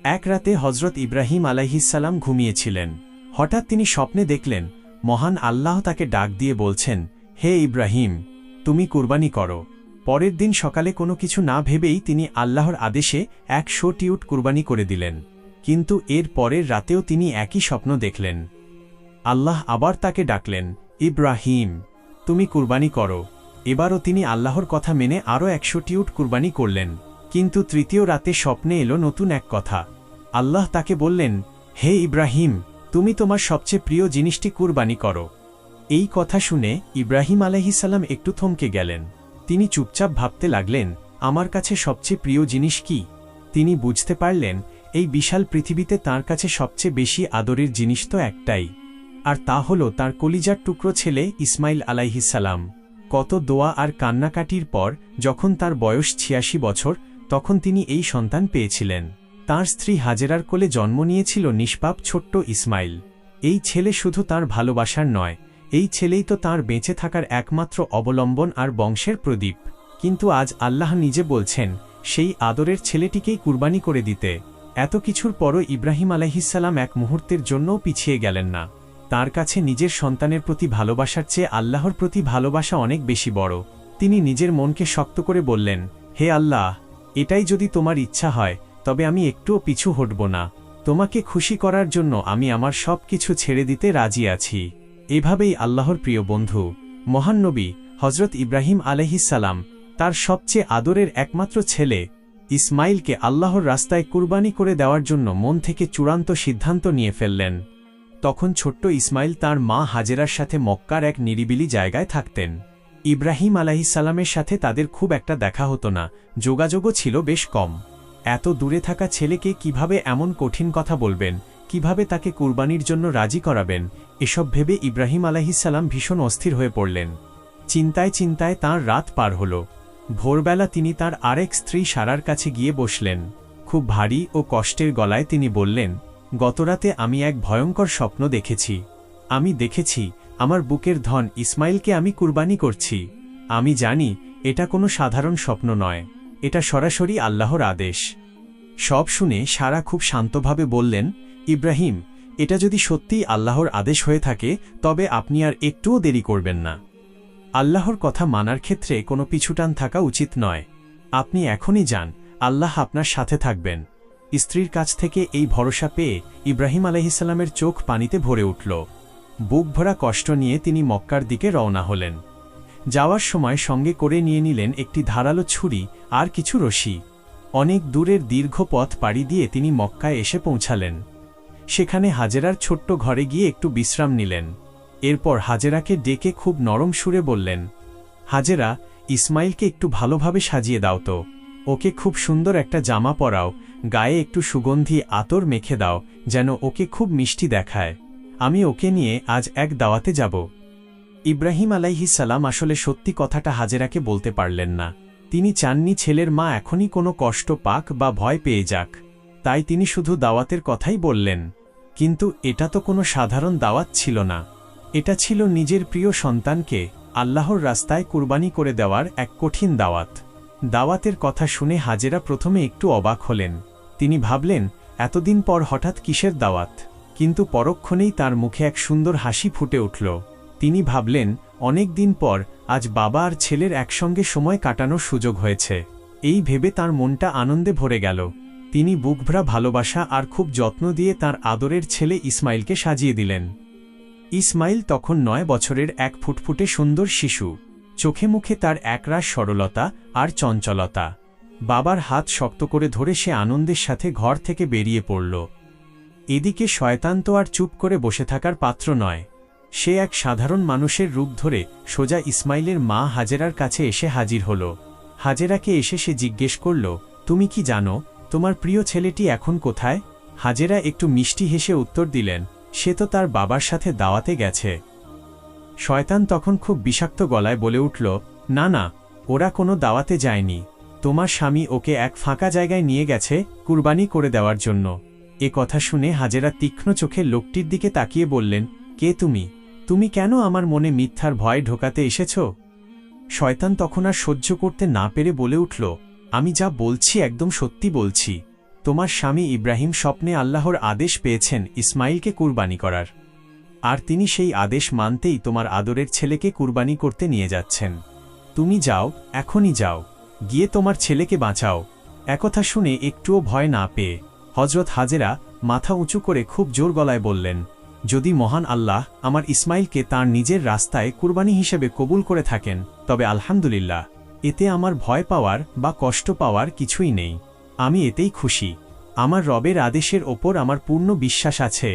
এক রাতে হজরত ইব্রাহিম আলাইহিসসালাম ঘুমিয়েছিলেন। হঠাৎ তিনি স্বপ্নে দেখলেন মহান আল্লাহ তাকে ডাক দিয়ে বলছেন, হে ইব্রাহিম, তুমি কুরবানি করো। পরের দিন সকালে কোনো কিছু না ভেবেই তিনি আল্লাহর আদেশে 100টি উট কুরবানি করে দিলেন। কিন্তু এর পরের রাতেও তিনি একই স্বপ্ন দেখলেন। আল্লাহ আবার তাকে ডাকলেন, ইব্রাহিম, তুমি কুরবানি করো। এবারও তিনি আল্লাহর কথা মেনে আরও 100টি উট কুরবানি করলেন। কিন্তু তৃতীয় রাতে স্বপ্নে এলো নতুন এক কথা। আল্লাহ তাকে বললেন, হে ইব্রাহিম, তুমি তোমার সবচেয়ে প্রিয় জিনিসটি কুরবানি করো। এই কথা শুনে ইব্রাহিম আলাইহিসসালাম একটু থমকে গেলেন। তিনি চুপচাপ ভাবতে লাগলেন, আমার কাছে সবচেয়ে প্রিয় জিনিস কি? তিনি বুঝতে পারলেন এই বিশাল পৃথিবীতে তাঁর কাছে সবচেয়ে বেশি আদরের জিনিস তো একটাই, আর তা হল তাঁর কলিজার টুকরো ছেলে ইসমাইল আলাইহিসসালাম। কত দোয়া আর কান্নাকাটির পর যখন তার বয়স 86 বছর, তখন তিনি এই সন্তান পেয়েছিলেন। তাঁর স্ত্রী হাজেরার কোলে জন্ম নিয়েছিল নিষ্পাপ ছোট্ট ইসমাইল। এই ছেলে শুধু তাঁর ভালোবাসার নয়, এই ছেলেই তো তাঁর বেঁচে থাকার একমাত্র অবলম্বন আর বংশের প্রদীপ। কিন্তু আজ আল্লাহ নিজে বলছেন সেই আদরের ছেলেটিকেই কুরবানি করে দিতে। এত কিছুর পরও ইব্রাহিম আলাইহিসসালাম এক মুহূর্তের জন্যও পিছিয়ে গেলেন না। তার কাছে নিজের সন্তানের প্রতি ভালোবাসার চেয়ে আল্লাহর প্রতি ভালোবাসা অনেক বেশি বড়। তিনি নিজের মনকে শক্ত করে বললেন, হে আল্লাহ, এটাই যদি তোমার ইচ্ছা হয় তবে আমি একটুও পিছু হটব না। তোমাকে খুশি করার জন্য আমি আমার সব কিছু ছেড়ে দিতে রাজি আছি। এভাবেই আল্লাহর প্রিয় বন্ধু মহান নবী হজরত ইব্রাহিম আলাইহিসসালাম তার সবচেয়ে আদরের একমাত্র ছেলে ইসমাইলকে আল্লাহর রাস্তায় কুরবানি করে দেওয়ার জন্য মন থেকে চূড়ান্ত সিদ্ধান্ত নিয়ে ফেললেন। তখন ছোট্ট ইসমাইল তার মা হাজেরার সাথে মক্কার এক নিরিবিলি জায়গায় থাকতেন। ইব্রাহিম আলাইহিসসালামের সাথে তাদের খুব একটা দেখা হতো না, যোগাযোগও ছিল বেশ কম। এত দূরে থাকা ছেলেকে কিভাবে এমন কঠিন কথা বলবেন, কিভাবে তাকে কুরবানির জন্য রাজি করাবেন, এসব ভেবে ইব্রাহিম আলাইহিসসালাম ভীষণ অস্থির হয়ে পড়লেন। চিন্তায় চিন্তায় তাঁর রাত পার হল। ভোরবেলা তিনি তার আরেক স্ত্রী সারার কাছে গিয়ে বসলেন। খুব ভারী ও কষ্টের গলায় তিনি বললেন, গতরাতে আমি এক ভয়ঙ্কর স্বপ্ন দেখেছি। আমি দেখেছি আমার বুকের ধন ইসমাইলকে আমি কুরবানি করছি। আমি জানি এটা কোনো সাধারণ স্বপ্ন নয়, এটা সরাসরি আল্লাহর আদেশ। সব শুনে সারা খুব শান্তভাবে বললেন, ইব্রাহিম, এটা যদি সত্যিই আল্লাহর আদেশ হয়ে থাকে তবে আপনি আর একটুও দেরি করবেন না। আল্লাহর কথা মানার ক্ষেত্রে কোনো পিছুটান থাকা উচিত নয়। আপনি এখনই যান, আল্লাহ আপনার সাথে থাকবেন। স্ত্রীর কাছ থেকে এই ভরসা পেয়ে ইব্রাহিম আলাইহিসসালামের চোখ পানিতে ভরে উঠল। বুক ভরা কষ্ট নিয়ে তিনি মক্কার দিকে রওনা হলেন। যাওয়ার সময় সঙ্গে করে নিয়ে নিলেন একটি ধারালো ছুরি আর কিছু রশি। অনেক দূরের দীর্ঘ পথ পাড়ি দিয়ে তিনি মক্কায় এসে পৌঁছালেন। সেখানে হাজেরার ছোট্ট ঘরে গিয়ে একটু বিশ্রাম নিলেন। এরপর হাজেরাকে ডেকে খুব নরম সুরে বললেন, হাজেরা, ইসমাইলকে একটু ভালোভাবে সাজিয়ে দাও তো। ওকে খুব সুন্দর একটা জামা পরাও, গায়ে একটু সুগন্ধি আতর মেখে দাও, যেন ওকে খুব মিষ্টি দেখায়। আমি ওকে নিয়ে আজ এক দাওয়াতে যাব। ইব্রাহিম আলাইহিসসালাম আসলে সত্যি কথাটা হাজেরাকে বলতে পারলেন না। তিনি চাননি ছেলের মা এখনই কোনো কষ্ট পাক বা ভয় পেয়ে যাক, তাই তিনি শুধু দাওয়াতের কথাই বললেন। কিন্তু এটা তো কোনো সাধারণ দাওয়াত ছিল না, এটা ছিল নিজের প্রিয় সন্তানকে আল্লাহর রাস্তায় কুরবানি করে দেওয়ার এক কঠিন দাওয়াত। দাওয়াতের কথা শুনে হাজেরা প্রথমে একটু অবাক হলেন। তিনি ভাবলেন, এতদিন পর হঠাৎ কিসের দাওয়াত? কিন্তু পরক্ষণেই তার মুখে এক সুন্দর হাসি ফুটে উঠল। তিনি ভাবলেন, অনেক দিন পর আজ বাবা আর ছেলের একসঙ্গে সময় কাটানোর সুযোগ হয়েছে। এই ভেবে তার মনটা আনন্দে ভরে গেল। তিনি বুকভরা ভালোবাসা আর খুব যত্ন দিয়ে তার আদরের ছেলে ইসমাইলকে সাজিয়ে দিলেন। ইসমাইল তখন 9 বছরের এক ফুটফুটে সুন্দর শিশু। চোখে মুখে তার একরাশ সরলতা আর চঞ্চলতা। বাবার হাত শক্ত করে ধরে সে আনন্দের সাথে ঘর থেকে বেরিয়ে পড়ল। এদিকে শয়তান তো আর চুপ করে বসে থাকার পাত্র নয়। সে এক সাধারণ মানুষের রূপ ধরে সোজা ইসমাইলের মা হাজেরার কাছে এসে হাজির হল। হাজেরাকে এসে সে জিজ্ঞেস করল, তুমি কি জানো তোমার প্রিয় ছেলেটি এখন কোথায়? হাজেরা একটু মিষ্টি হেসে উত্তর দিলেন, সে তো তার বাবার সাথে দাওয়াতে গেছে। শয়তান তখন খুব বিষাক্ত গলায় বলে উঠল, না না, ওরা কোনো দাওয়াতে যায়নি। তোমার স্বামী ওকে এক ফাঁকা জায়গায় নিয়ে গেছে কুরবানি করে দেওয়ার জন্য। এ কথা শুনে হাজেরা তীক্ষ্ণ চোখে লোকটির দিকে তাকিয়ে বললেন, কে তুমি? তুমি কেন আমার মনে মিথ্যার ভয় ঢোকাতে এসেছ? শয়তান তখন আর সহ্য করতে না পেরে বলে উঠল, আমি যা বলছি একদম সত্যি বলছি। তোমার স্বামী ইব্রাহিম স্বপ্নে আল্লাহর আদেশ পেয়েছেন ইসমাইলকে কুরবানি করার, আর তিনি সেই আদেশ মানতেই তোমার আদরের ছেলেকে কুরবানি করতে নিয়ে যাচ্ছেন। তুমি যাও, এখনই যাও, গিয়ে তোমার ছেলেকে বাঁচাও। একথা শুনে একটুও ভয় না পেয়ে হজরত হাজেরা মাথা উঁচু করে খুব জোর গলায় বললেন, যদি মহান আল্লাহ আমার ইসমাইলকে তাঁর নিজের রাস্তায় কুরবানি হিসেবে কবুল করে থাকেন তবে আলহামদুলিল্লাহ, এতে আমার ভয় পাওয়ার বা কষ্ট পাওয়ার কিছুই নেই। আমি এতেই খুশি। আমার রবের আদেশের ওপর আমার পূর্ণ বিশ্বাস আছে।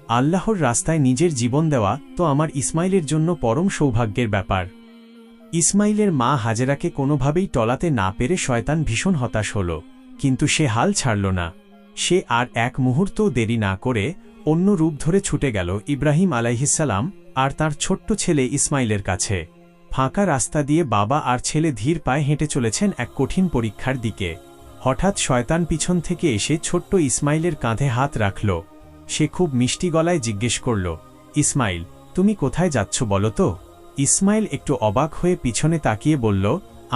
আল্লাহর রাস্তায় নিজের জীবন দেওয়া তো আমার ইসমাইলের জন্য পরম সৌভাগ্যের ব্যাপার। ইসমাইলের মা হাজেরাকে কোনোভাবেই টলাতে না পেরে শয়তান ভীষণ হতাশ হল, কিন্তু সে হাল ছাড়ল না। সে আর এক মুহূর্তও দেরি না করে অন্য রূপ ধরে ছুটে গেল ইব্রাহিম আলাইহিসসালাম আর তার ছোট্ট ছেলে ইসমাইলের কাছে। ফাঁকা রাস্তা দিয়ে বাবা আর ছেলে ধীর পায়ে হেঁটে চলেছেন এক কঠিন পরীক্ষার দিকে। হঠাৎ শয়তান পিছন থেকে এসে ছোট্ট ইসমাইলের কাঁধে হাত রাখল। সে খুব মিষ্টি গলায় জিজ্ঞেস করল, ইসমাইল, তুমি কোথায় যাচ্ছ বলো তো? ইসমাইল একটু অবাক হয়ে পিছনে তাকিয়ে বলল,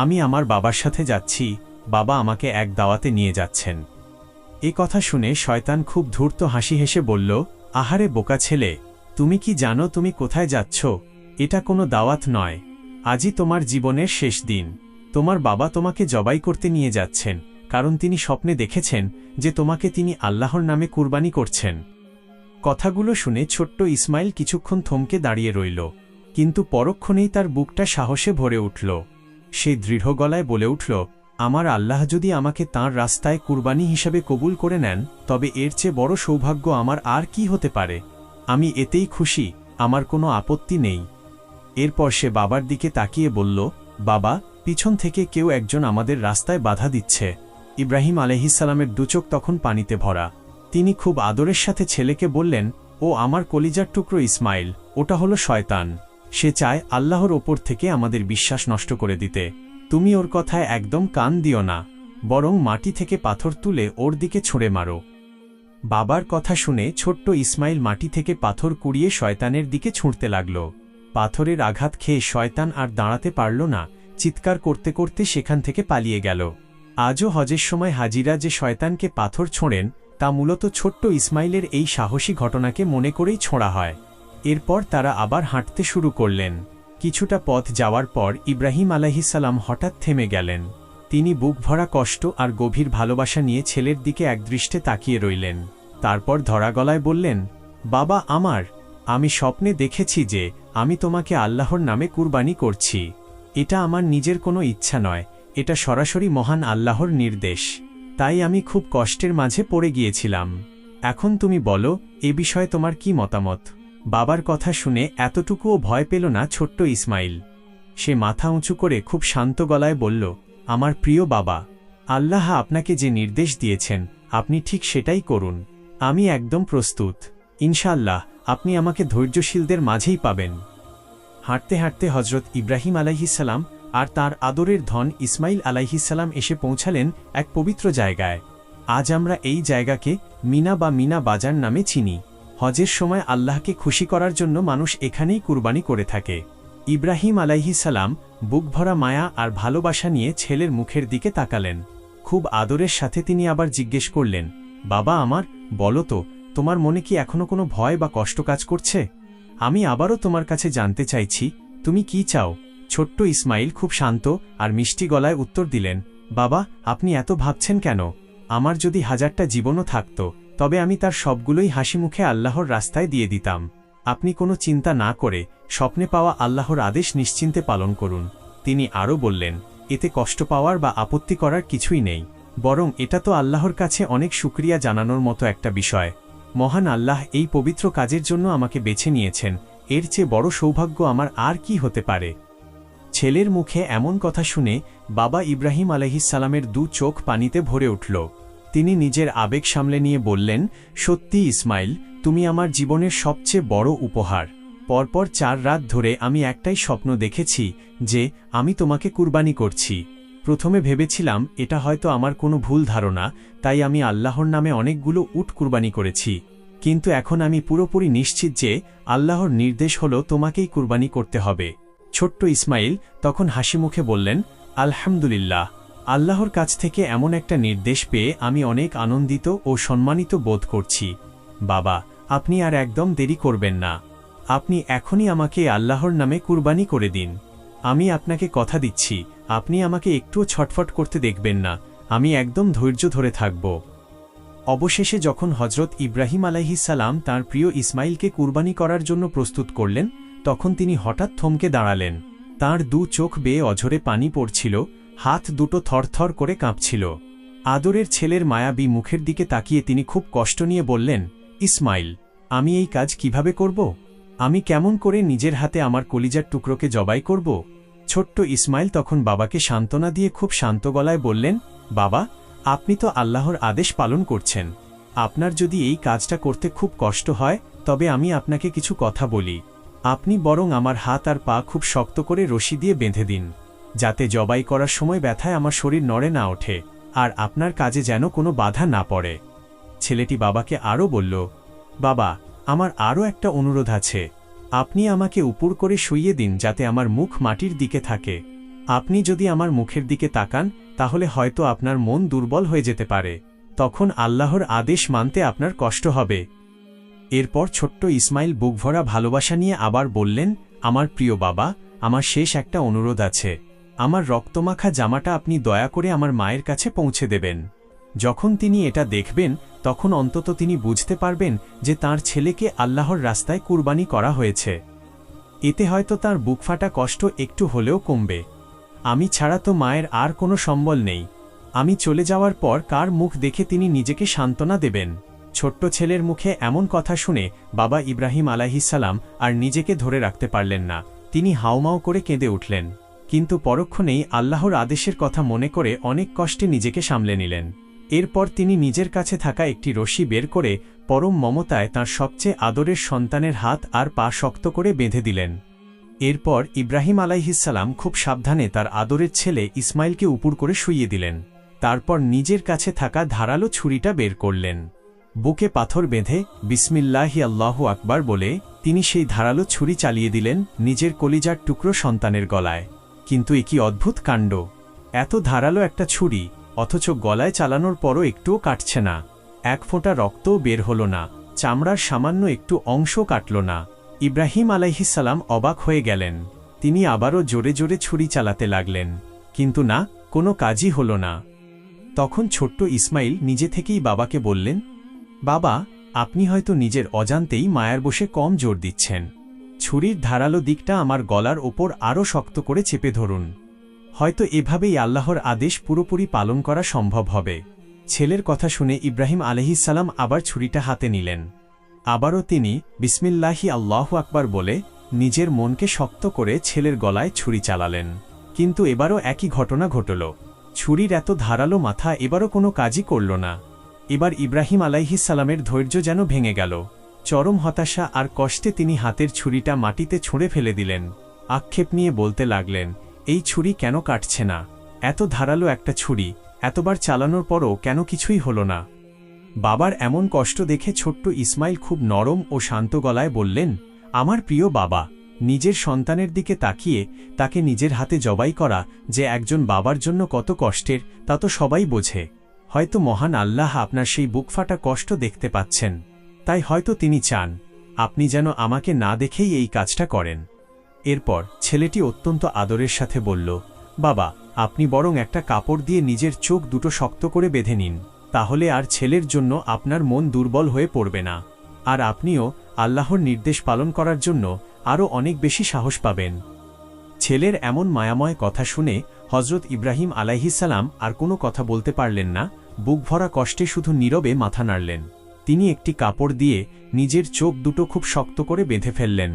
আমি আমার বাবার সাথে যাচ্ছি, বাবা আমাকে এক দাওয়াতে নিয়ে যাচ্ছেন। এ কথা শুনে শয়তান খুব ধূর্ত হাসি হেসে বলল, আহারে বোকা ছেলে, তুমি কি জানো তুমি কোথায় যাচ্ছ? এটা কোনো দাওয়াত নয়। আজই তোমার জীবনের শেষ দিন। তোমার বাবা তোমাকে জবাই করতে নিয়ে যাচ্ছেন, কারণ তিনি স্বপ্নে দেখেছেন যে তোমাকে তিনি আল্লাহর নামে কুরবানি করছেন। কথাগুলো শুনে ছোট্ট ইসমাইল কিছুক্ষণ থমকে দাঁড়িয়ে রইল, কিন্তু পরক্ষণেই তার বুকটা সাহসে ভরে উঠল। সে দৃঢ় গলায় বলে উঠল, আমার আল্লাহ যদি আমাকে তাঁর রাস্তায় কুরবানি হিসেবে কবুল করে নেন তবে এর চেয়ে বড় সৌভাগ্য আমার আর কি হতে পারে। আমি এতেই খুশি, আমার কোনো আপত্তি নেই। এরপর সে বাবার দিকে তাকিয়ে বলল, বাবা, পিছন থেকে কেউ একজন আমাদের রাস্তায় বাধা দিচ্ছে। ইব্রাহিম আলাইহিসসালামের দুচোখ তখন পানিতে ভরা। তিনি খুব আদরের সাথে ছেলেকে বললেন, ও আমার কলিজার টুকরো ইসমাইল, ওটা হলো শয়তান। সে চায় আল্লাহর ওপর থেকে আমাদের বিশ্বাস নষ্ট করে দিতে। তুমি ওর কথায় একদম কান দিও না, বরং মাটি থেকে পাথর তুলে ওর দিকে ছুঁড়ে মারো। বাবার কথা শুনে ছোট্ট ইসমাইল মাটি থেকে পাথর কুড়িয়ে শয়তানের দিকে ছুঁড়তে লাগল। পাথরের আঘাত খেয়ে শয়তান আর দাঁড়াতে পারল না, চিৎকার করতে করতে সেখান থেকে পালিয়ে গেল। আজও হজের সময় হাজিরা যে শয়তানকে পাথর ছোঁড়েন তা মূলত ছোট্ট ইসমাইলের এই সাহসী ঘটনাকে মনে করেই ছোঁড়া হয়। এরপর তারা আবার হাঁটতে শুরু করলেন। কিছুটা পথ যাওয়ার পর ইব্রাহিম আলাইহিসসালাম হঠাৎ থেমে গেলেন। তিনি বুক ভরা কষ্ট আর গভীর ভালোবাসা নিয়ে ছেলের দিকে একদৃষ্টে তাকিয়ে রইলেন। তারপর ধরা গলায় বললেন, বাবা আমার, আমি স্বপ্নে দেখেছি যে আমি তোমাকে আল্লাহর নামে কুরবানি করছি। এটা আমার নিজের কোনো ইচ্ছা নয়, এটা সরাসরি মহান আল্লাহর নির্দেশ। তাই আমি খুব কষ্টের মাঝে পড়ে গিয়েছিলাম। এখন তুমি বলো, এ বিষয়ে তোমার কি মতামত? বাবার কথা শুনে এতটুকুও ভয় পেল না ছোট্ট ইসমাইল। সে মাথা উঁচু করে খুব শান্ত গলায় বলল, আমার প্রিয় বাবা, আল্লাহ আপনাকে যে নির্দেশ দিয়েছেন আপনি ঠিক সেটাই করুন। আমি একদম প্রস্তুত। ইনশাআল্লাহ আপনি আমাকে ধৈর্যশীলদের মাঝেই পাবেন। হাঁটতে হাঁটতে হজরত ইব্রাহিম আলাইহিসসালাম আর তার আদরের ধন ইসমাইল আলাইহিসসালাম এসে পৌঁছালেন এক পবিত্র জায়গায়। আজ আমরা এই জায়গাকে মিনা বা মিনা বাজার নামে চিনি। হজের সময় আল্লাহকে খুশি করার জন্য মানুষ এখানেই কুরবানি করে থাকে। ইব্রাহিম আলাইহিসসালাম বুক ভরা মায়া আর ভালোবাসা নিয়ে ছেলের মুখের দিকে তাকালেন। খুব আদরের সাথে তিনি আবার জিজ্ঞেস করলেন, বাবা আমার, বলো তো, তোমার মনে কি এখনো কোনো ভয় বা কষ্ট কাজ করছে? আমি আবারও তোমার কাছে জানতে চাইছি, তুমি কি চাও? ছোট্ট ইসমাইল খুব শান্ত আর মিষ্টি গলায় উত্তর দিলেন, বাবা, আপনি এত ভাবছেন কেন? আমার যদি 1000টা জীবনও থাকত তবে আমি তার সবগুলোই হাসি মুখে আল্লাহর রাস্তায় দিয়ে দিতাম। আপনি কোনো চিন্তা না করে স্বপ্নে পাওয়া আল্লাহর আদেশ নিশ্চিন্তে পালন করুন। তিনি আরও বললেন, এতে কষ্ট পাওয়ার বা আপত্তি করার কিছুই নেই, বরং এটা তো আল্লাহর কাছে অনেক শুকরিয়া জানানোর মতো একটা বিষয়। মহান আল্লাহ এই পবিত্র কাজের জন্য আমাকে বেছে নিয়েছেন, এর চেয়ে বড় সৌভাগ্য আমার আর কি হতে পারে? ছেলের মুখে এমন কথা শুনে বাবা ইব্রাহিম আলাইহিসসালামের দু চোখ পানিতে ভরে উঠল। তিনি নিজের আবেগ সামলে নিয়ে বললেন, সত্যি ইসমাইল, তুমি আমার জীবনের সবচেয়ে বড় উপহার। পরপর 4 রাত ধরে আমি একটাই স্বপ্ন দেখেছি যে আমি তোমাকে কুরবানি করছি। প্রথমে ভেবেছিলাম এটা হয়তো আমার কোনো ভুল ধারণা, তাই আমি আল্লাহর নামে অনেকগুলো উট কুরবানি করেছি। কিন্তু এখন আমি পুরোপুরি নিশ্চিত যে আল্লাহর নির্দেশ হলো তোমাকেই কুরবানি করতে হবে। ছোট্ট ইসমাইল তখন হাসি মুখে বললেন, আলহামদুলিল্লাহ, আল্লাহর কাছ থেকে এমন একটা নির্দেশ পেয়ে আমি অনেক আনন্দিত ও সম্মানিত বোধ করছি। বাবা, আপনি আর একদম দেরি করবেন না। আপনি এখনই আমাকে আল্লাহর নামে কুরবানি করে দিন। আমি আপনাকে কথা দিচ্ছি, আপনি আমাকে একটুও ছটফট করতে দেখবেন না। আমি একদম ধৈর্য ধরে থাকব। অবশেষে যখন হজরত ইব্রাহিম আলাইহিসসালাম তাঁর প্রিয় ইসমাইলকে কুরবানি করার জন্য প্রস্তুত করলেন, তখন তিনি হঠাৎ থমকে দাঁড়ালেন। তাঁর দু চোখ বেয়ে অঝরে পানি পড়ছিল, হাত দুটো থরথর করে কাঁপছিল। আদরের ছেলের মায়াবী মুখের দিকে তাকিয়ে তিনি খুব কষ্ট নিয়ে বললেন, ইসমাইল, আমি এই কাজ কিভাবে করব? আমি কেমন করে নিজের হাতে আমার কলিজার টুকরোকে জবাই করব? ছোট্ট ইসমাইল তখন বাবাকে সান্ত্বনা দিয়ে খুব শান্ত গলায় বললেন, বাবা, আপনি তো আল্লাহর আদেশ পালন করছেন। আপনার যদি এই কাজটা করতে খুব কষ্ট হয়, তবে আমি আপনাকে কিছু কথা বলি। আপনি বরং আমার হাত আর পা খুব শক্ত করে রশি দিয়ে বেঁধে দিন, যাতে জবাই করার সময় ব্যথায় আমার শরীর নড়ে না ওঠে, আর আপনার কাজে যেন কোনো বাধা না পড়ে। ছেলেটি বাবাকে আরও বলল, বাবা, আমার আরও একটা অনুরোধ আছে। আপনি আমাকে উপর করে শুইয়ে দিন, যাতে আমার মুখ মাটির দিকে থাকে। আপনি যদি আমার মুখের দিকে তাকান, তাহলে হয়তো আপনার মন দুর্বল হয়ে যেতে পারে। তখন আল্লাহর আদেশ মানতে আপনার কষ্ট হবে। এরপর ছোট্ট ইসমাইল বুকভরা ভালোবাসা নিয়ে আবার বললেন, আমার প্রিয় বাবা, আমার শেষ একটা অনুরোধ আছে। আমার রক্তমাখা জামাটা আপনি দয়া করে আমার মায়ের কাছে পৌঁছে দেবেন। যখন তিনি এটা দেখবেন, তখন অন্তত তিনি বুঝতে পারবেন যে তাঁর ছেলেকে আল্লাহর রাস্তায় কুরবানি করা হয়েছে। এতে হয়তো তাঁর বুকফাটা কষ্ট একটু হলেও কমবে। আমি ছাড়া তো মায়ের আর কোনো সম্বল নেই। আমি চলে যাওয়ার পর কার মুখ দেখে তিনি নিজেকে সান্ত্বনা দেবেন? ছোট্ট ছেলের মুখে এমন কথা শুনে বাবা ইব্রাহিম আলাইহিসসালাম আর নিজেকে ধরে রাখতে পারলেন না। তিনি হাউমাউ করে কেঁদে উঠলেন, কিন্তু পরক্ষণেই আল্লাহর আদেশের কথা মনে করে অনেক কষ্টে নিজেকে সামলে নিলেন। এরপর তিনি নিজের কাছে থাকা একটি রশি বের করে পরম মমতায় তাঁর সবচেয়ে আদরের সন্তানের হাত আর পা শক্ত করে বেঁধে দিলেন। এরপর ইব্রাহিম আলাইহিসসালাম খুব সাবধানে তার আদরের ছেলে ইসমাইলকে উপর করে শুইয়ে দিলেন। তারপর নিজের কাছে থাকা ধারালো ছুরিটা বের করলেন। বুকে পাথর বেঁধে বিসমিল্লাহি আল্লাহু আকবার বলে তিনি সেই ধারালো ছুরি চালিয়ে দিলেন নিজের কলিজার টুকরো সন্তানের গলায়। কিন্তু এ কি অদ্ভুত কাণ্ড! এত ধারালো একটা ছুরি, অথচ গলায় চালানোর পরও একটুও কাটছে না। এক ফোঁটা রক্তও বের হল না, চামড়ার সামান্য একটু অংশ কাটল না। ইব্রাহিম আলাইহিসসালাম অবাক হয়ে গেলেন। তিনি আবারও জোরে জোরে ছুরি চালাতে লাগলেন, কিন্তু না, কোনো কাজই হল না। তখন ছোট্ট ইসমাইল নিজে থেকেই বাবাকে বললেন, বাবা, আপনি হয়তো নিজের অজান্তেই মায়ার বসে কম জোর দিচ্ছেন। ছুরির ধারালো দিকটা আমার গলার ওপর আরও শক্ত করে চেপে ধরুন। হয়তো এভাবেই আল্লাহর আদেশ পুরোপুরি পালন করা সম্ভব হবে। ছেলের কথা শুনে ইব্রাহিম আলাইহিসসালাম আবার ছুরিটা হাতে নিলেন। আবারও তিনি বিসমিল্লাহি আল্লাহু আকবার বলে নিজের মনকে শক্ত করে ছেলের গলায় ছুরি চালালেন। কিন্তু এবারও একই ঘটনা ঘটল। ছুরির এত ধারালো মাথা এবারও কোনো কাজই করল না। এবার ইব্রাহিম আলাইহিসসালামের ধৈর্য যেন ভেঙে গেল। চরম হতাশা আর কষ্টে তিনি হাতের ছুরিটা মাটিতে ছুঁড়ে ফেলে দিলেন। আক্ষেপ নিয়ে বলতে লাগলেন, এই ছুরি কেন কাটছে না? এত ধারালো একটা ছুরি, এতবার চালানোর পরও কেন কিছুই হল না? বাবার এমন কষ্ট দেখে ছোট্ট ইসমাইল খুব নরম ও শান্ত গলায় বললেন, আমার প্রিয় বাবা, নিজের সন্তানের দিকে তাকিয়ে তাকে নিজের হাতে জবাই করা যে একজন বাবার জন্য কত কষ্টের, তা তো সবাই বোঝে। হয়তো মহান আল্লাহ আপনার সেই বুকফাটা কষ্ট দেখতে পাচ্ছেন, তাই হয়তো তিনি চান আপনি যেন আমাকে না দেখেই এই কাজটা করেন। এরপর ছেলেটি অত্যন্ত আদরের সাথে বলল, বাবা, আপনি বরং একটা কাপড় দিয়ে নিজের চোখ দুটো শক্ত করে বেঁধে নিন, তাহলে আর ছেলের জন্য আপনার মন দুর্বল হয়ে পড়বে না, আর আপনিও আল্লাহর নির্দেশ পালন করার জন্য আরও অনেক বেশি সাহস পাবেন। ছেলের এমন মায়াময় কথা শুনে হজরত ইব্রাহিম আলাইহিসসালাম আর কোনো কথা বলতে পারলেন না। বুক ভরা কষ্টে শুধু নীরবে মাথা নাড়লেন। তিনি একটি কাপড় দিয়ে নিজের চোখ দুটো খুব শক্ত করে বেঁধে ফেললেন।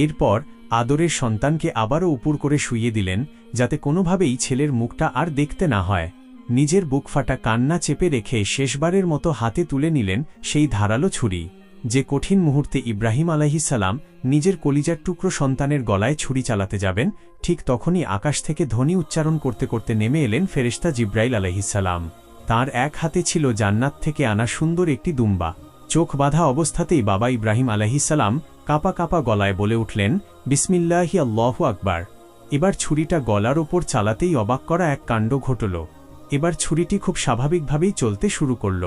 এরপর আদরের সন্তানকে আবারও উপর করে শুইয়ে দিলেন, যাতে কোনোভাবেই ছেলের মুখটা আর দেখতে না হয়। নিজের বুক ফাটা কান্না চেপে রেখে শেষবারের মতো হাতে তুলে নিলেন সেই ধারালো ছুরি। যে কঠিন মুহূর্তে ইব্রাহিম আলাইহিসসালাম নিজের কলিজার টুকরো সন্তানের গলায় ছুরি চালাতে যাবেন, ঠিক তখনই আকাশ থেকে ধ্বনি উচ্চারণ করতে করতে নেমে এলেন ফেরেশতা জিব্রাইল আলাইহিসসালাম। তাঁর এক হাতে ছিল জান্নাত থেকে আনা সুন্দর একটি দুম্বা। চোখ বাঁধা অবস্থাতেই বাবা ইব্রাহিম আলাইহিসসালাম কাঁপা কাঁপা গলায় বলে উঠলেন, বিসমিল্লাহি আল্লাহু আকবার। এবার ছুরিটা গলার ওপর চালাতেই অবাক করা এক কাণ্ড ঘটল। এবার ছুরিটি খুব স্বাভাবিকভাবেই চলতে শুরু করল।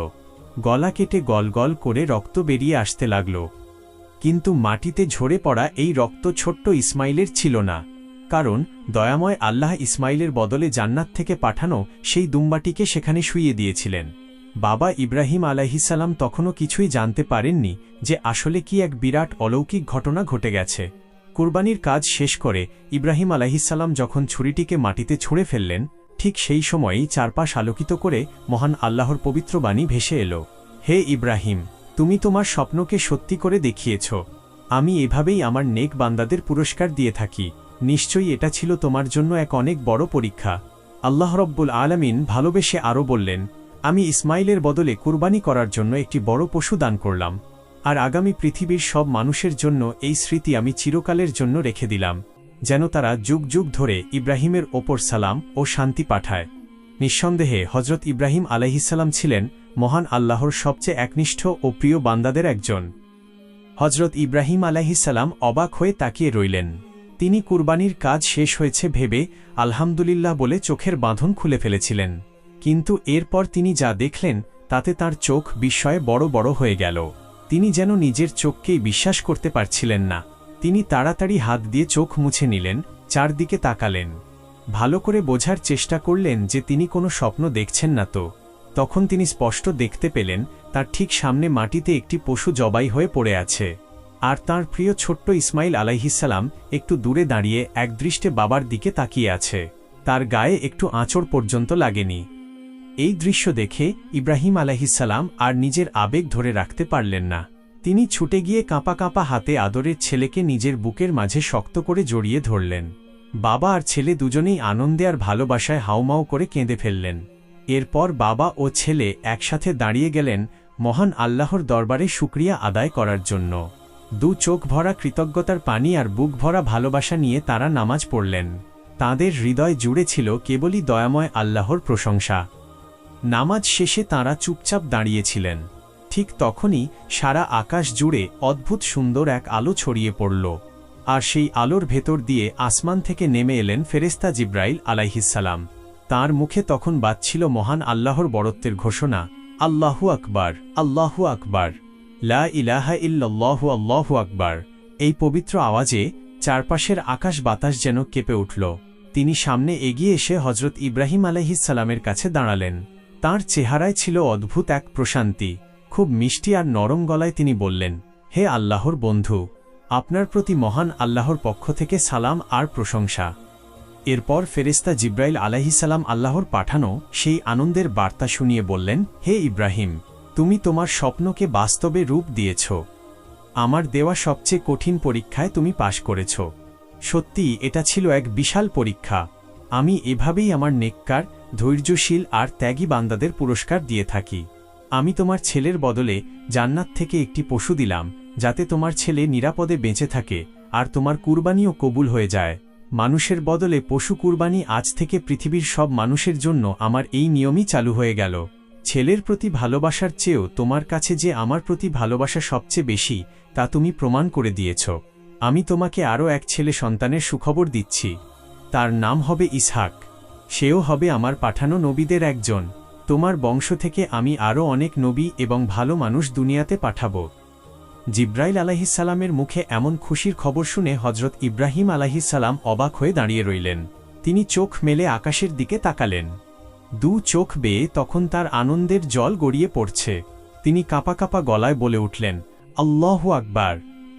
গলা কেটে গল গল করে রক্ত বেরিয়ে আসতে লাগল। কিন্তু মাটিতে ঝরে পড়া এই রক্ত ছোট্ট ইসমাইলের ছিল না, কারণ দয়াময় আল্লাহ ইসমাইলের বদলে জান্নাত থেকে পাঠানো সেই দুম্বাটিকে সেখানে শুইয়ে দিয়েছিলেন। বাবা ইব্রাহিম আলাইহিসসালাম তখনও কিছুই জানতে পারেননি যে আসলে কি এক বিরাট অলৌকিক ঘটনা ঘটে গেছে। কুরবানির কাজ শেষ করে ইব্রাহিম আলাইহিসসালাম যখন ছুরিটিকে মাটিতে ছুঁড়ে ফেললেন, ঠিক সেই সময়েই চারপাশ আলোকিত করে মহান আল্লাহর পবিত্র বাণী ভেসে এলো। হে ইব্রাহিম, তুমি তোমার স্বপ্নকে সত্যি করে দেখিয়েছ। আমি এভাবেই আমার নেক বান্দাদের পুরস্কার দিয়ে থাকি। নিশ্চয়ই এটা ছিল তোমার জন্য এক অনেক বড় পরীক্ষা। আল্লাহ রব্বুল আলামিন ভালোবেসে আরও বললেন, আমি ইসমাইলের বদলে কুরবানি করার জন্য একটি বড় পশু দান করলাম, আর আগামী পৃথিবীর সব মানুষের জন্য এই স্মৃতি আমি চিরকালের জন্য রেখে দিলাম, যেন তারা যুগ যুগ ধরে ইব্রাহিমের ওপর সালাম ও শান্তি পাঠায়। নিঃসন্দেহে হজরত ইব্রাহিম আলাইহিসসালাম ছিলেন মহান আল্লাহর সবচেয়ে একনিষ্ঠ ও প্রিয় বান্দাদের একজন। হজরত ইব্রাহিম আলাইহিসসালাম অবাক হয়ে তাকিয়ে রইলেন। তিনি কুরবানির কাজ শেষ হয়েছে ভেবে আলহামদুলিল্লাহ বলে চোখের বাঁধন খুলে ফেলেছিলেন, কিন্তু এরপর তিনি যা দেখলেন তাতে তার চোখ বিস্ময়ে বড় বড় হয়ে গেল। তিনি যেন নিজের চোখকেই বিশ্বাস করতে পারছিলেন না। তিনি তাড়াতাড়ি হাত দিয়ে চোখ মুছে নিলেন, চারদিকে তাকালেন, ভালো করে বোঝার চেষ্টা করলেন যে তিনি কোনো স্বপ্ন দেখছেন না তো। তখন তিনি স্পষ্ট দেখতে পেলেন তার ঠিক সামনে মাটিতে একটি পশু জবাই হয়ে পড়ে আছে, আর তাঁর প্রিয় ছোট্ট ইসমাইল আলাইহিসসালাম একটু দূরে দাঁড়িয়ে একদৃষ্টে বাবার দিকে তাকিয়ে আছে। তার গায়ে একটু আঁচড় পর্যন্ত লাগেনি। এই দৃশ্য দেখে ইব্রাহিম আলাইহিসসালাম আর নিজের আবেগ ধরে রাখতে পারলেন না। তিনি ছুটে গিয়ে কাঁপা কাঁপা হাতে আদরের ছেলেকে নিজের বুকের মাঝে শক্ত করে জড়িয়ে ধরলেন। বাবা আর ছেলে দুজনেই আনন্দে আর ভালোবাসায় হাউমাউ করে কেঁদে ফেললেন। এরপর বাবা ও ছেলে একসাথে দাঁড়িয়ে গেলেন মহান আল্লাহর দরবারে শুকরিয়া আদায় করার জন্য। দু চোখ ভরা কৃতজ্ঞতার পানি আর বুক ভরা ভালোবাসা নিয়ে তারা নামাজ পড়লেন। তাঁদের হৃদয় জুড়ে ছিল কেবলই দয়াময় আল্লাহর প্রশংসা। নামাজ শেষে তাঁরা চুপচাপ দাঁড়িয়েছিলেন। ঠিক তখনই সারা আকাশ জুড়ে অদ্ভুত সুন্দর এক আলো ছড়িয়ে পড়ল, আর সেই আলোর ভেতর দিয়ে আসমান থেকে নেমে এলেন ফেরেশতা জিব্রাইল আলাইহিসসালাম। তাঁর মুখে তখন বাজছিল মহান আল্লাহর বড়ত্বের ঘোষণা, আল্লাহু আকবার, আল্লাহু আকবার, লা ইলাহা ইল্লাল্লাহু, আল্লাহু আকবার। এই পবিত্র আওয়াজে চারপাশের আকাশ বাতাস যেন কেঁপে উঠল। তিনি সামনে এগিয়ে এসে হজরত ইব্রাহিম আলাইহিসসালামের কাছে দাঁড়ালেন। তাঁর চেহারায় ছিল অদ্ভুত এক প্রশান্তি। খুব মিষ্টি আর নরম গলায় তিনি বললেন, হে আল্লাহর বন্ধু, আপনার প্রতি মহান আল্লাহর পক্ষ থেকে সালাম আর প্রশংসা। এরপর ফেরেশতা জিব্রাইল আলাইহিসসালাম আল্লাহর পাঠানো সেই আনন্দের বার্তা শুনিয়ে বললেন, হে ইব্রাহিম, তুমি তোমার স্বপ্নকে বাস্তবে রূপ দিয়েছ। আমার দেওয়া সবচেয়ে কঠিন পরীক্ষায় তুমি পাশ করেছ। সত্যিই এটা ছিল এক বিশাল পরীক্ষা। আমি এভাবেই আমার নেককার, ধৈর্যশীল আর ত্যাগী বান্দাদের পুরস্কার দিয়ে থাকি। আমি তোমার ছেলের বদলে জান্নাত থেকে একটি পশু দিলাম, যাতে তোমার ছেলে নিরাপদে বেঁচে থাকে আর তোমার কুরবানিও কবুল হয়ে যায়। মানুষের বদলে পশু কুরবানি আজ থেকে পৃথিবীর সব মানুষের জন্য আমার এই নিয়মই চালু হয়ে গেল। ছেলের প্রতি ভালোবাসার চেয়েও তোমার কাছে যে আমার প্রতি ভালোবাসা সবচেয়ে বেশি, তা তুমি প্রমাণ করে দিয়েছ। আমি তোমাকে আরও এক ছেলে সন্তানের সুখবর দিচ্ছি। তার নাম হবে ইসহাক। সেও হবে আমার পাঠানো নবীদের একজন। তোমার বংশ থেকে আমি আরও অনেক নবী এবং ভালো মানুষ দুনিয়াতে পাঠাব। জিব্রাইল আলাইহিসসালামের মুখে এমন খুশির খবর শুনে হজরত ইব্রাহিম আলাইহিসসালাম অবাক হয়ে দাঁড়িয়ে রইলেন। তিনি চোখ মেলে আকাশের দিকে তাকালেন। দু চোখ বেয়ে তখন তার আনন্দের জল গড়িয়ে পড়ছে। তিনি কাঁপা কাঁপা গলায় বলে উঠলেন, আল্লাহু আকবার,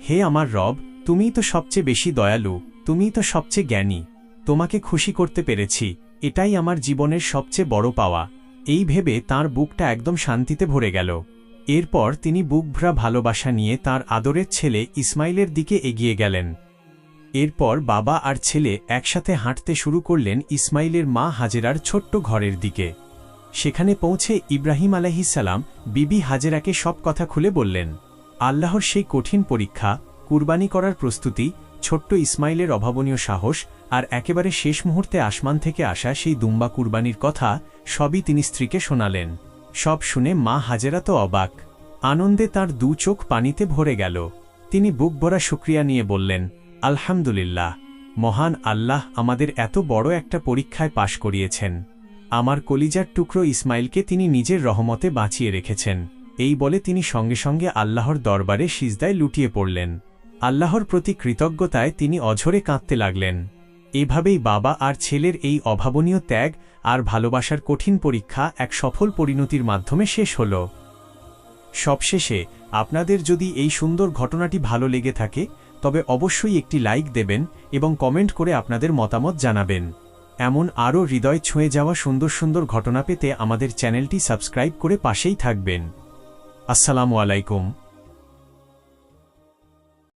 হে আমার রব, তুমিই তো সবচেয়ে বেশি দয়ালু, তুমিই তো সবচেয়ে জ্ঞানী। তোমাকে খুশি করতে পেরেছি, এটাই আমার জীবনের সবচেয়ে বড় পাওয়া। এই ভেবে তাঁর বুকটা একদম শান্তিতে ভরে গেল। এরপর তিনি বুকভরা ভালোবাসা নিয়ে তাঁর আদরের ছেলে ইসমাইলের দিকে এগিয়ে গেলেন। এরপর বাবা আর ছেলে একসাথে হাঁটতে শুরু করলেন ইসমাইলের মা হাজেরার ছোট্ট ঘরের দিকে। সেখানে পৌঁছে ইব্রাহিম আলাইহিসসালাম বিবি হাজেরাকে সব কথা খুলে বললেন। আল্লাহর সেই কঠিন পরীক্ষা, কুরবানি করার প্রস্তুতি, ছোট্ট ইসমাইলের অভাবনীয় সাহস আর একেবারে শেষ মুহূর্তে আসমান থেকে আসা সেই দুম্বা কুরবানির কথা সবই তিনি স্ত্রীকে শোনালেন। সব শুনে মা হাজেরা তো অবাক। আনন্দে তার দু চোখ পানিতে ভরে গেল। তিনি বুক ভরা শুকরিয়া নিয়ে বললেন, আলহামদুলিল্লাহ, মহান আল্লাহ আমাদের এত বড় একটা পরীক্ষায় পাশ করিয়েছেন। আমার কলিজার টুকরো ইসমাইলকে তিনি নিজের রহমতে বাঁচিয়ে রেখেছেন। এই বলে তিনি সঙ্গে সঙ্গে আল্লাহর দরবারে সিজদায় লুটিয়ে পড়লেন। আল্লাহর প্রতি কৃতজ্ঞতায় তিনি অঝরে কাঁদতে লাগলেন। এভাবেই বাবা আর ছেলের এই অভাবনীয় ত্যাগ আর ভালোবাসার কঠিন পরীক্ষা এক সফল পরিণতির মাধ্যমে শেষ হল। সবশেষে আপনাদের যদি এই সুন্দর ঘটনাটি ভালো লেগে থাকে তবে অবশ্যই একটি লাইক দেবেন এবং কমেন্ট করে আপনাদের মতামত জানাবেন। এমন আরও হৃদয় ছুঁয়ে যাওয়া সুন্দর সুন্দর ঘটনা পেতে আমাদের চ্যানেলটি সাবস্ক্রাইব করে পাশেই থাকবেন। আসসালামু আলাইকুম।